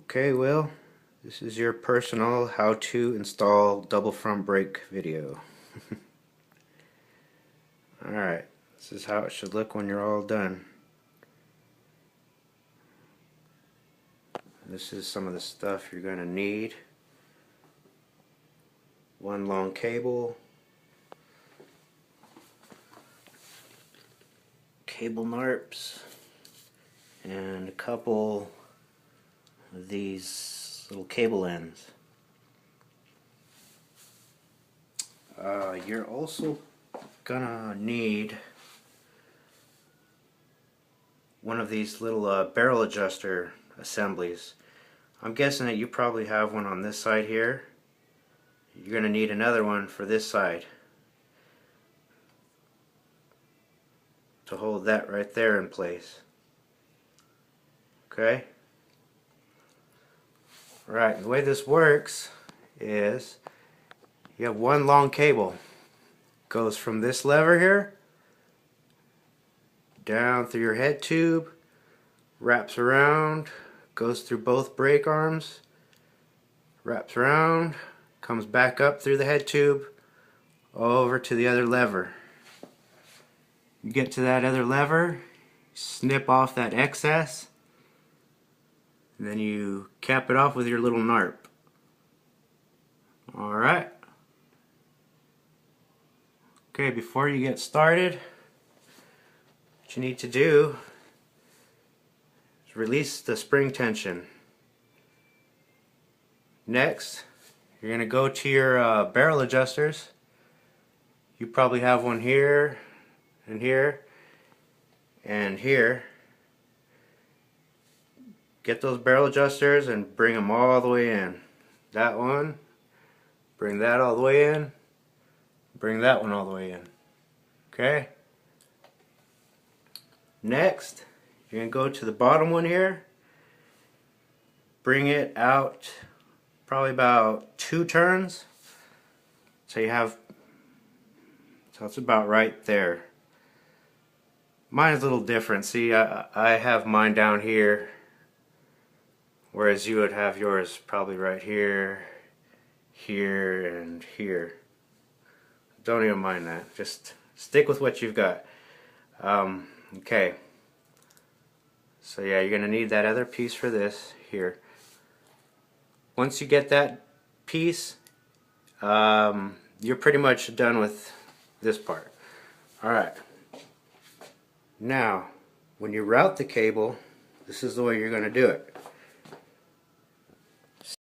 Okay, Will, this is your personal how to install double front brake video. Alright, this is how it should look when you're all done. This is some of the stuff you're going to need. One long cable, cable narps, and a couple of these little cable ends. You're also gonna need one of these little barrel adjuster assemblies. I'm guessing that you probably have one on this side here. You're gonna need another one for this side to hold that right there in place. Okay? Right, the way this works is you have one long cable. Goes from this lever here down through your head tube, wraps around, goes through both brake arms, wraps around, comes back up through the head tube, over to the other lever. You get to that other lever, snip off that excess, and then you cap it off with your little narp. Alright. Okay, before you get started, what you need to do is release the spring tension. Next, you're going to go to your barrel adjusters. You probably have one here, and here, and here. Get those barrel adjusters and bring them all the way in. That one, bring that all the way in, bring that one all the way in. Okay? Next, you're going to go to the bottom one here, bring it out probably about 2 turns. So it's about right there. Mine is a little different. See, I have mine down here, whereas you would have yours probably right here, here, and here. Don't even mind that. Just stick with what you've got. Okay. So yeah, you're going to need that other piece for this here. Once you get that piece, you're pretty much done with this part. Alright. Now, when you route the cable, this is the way you're going to do it.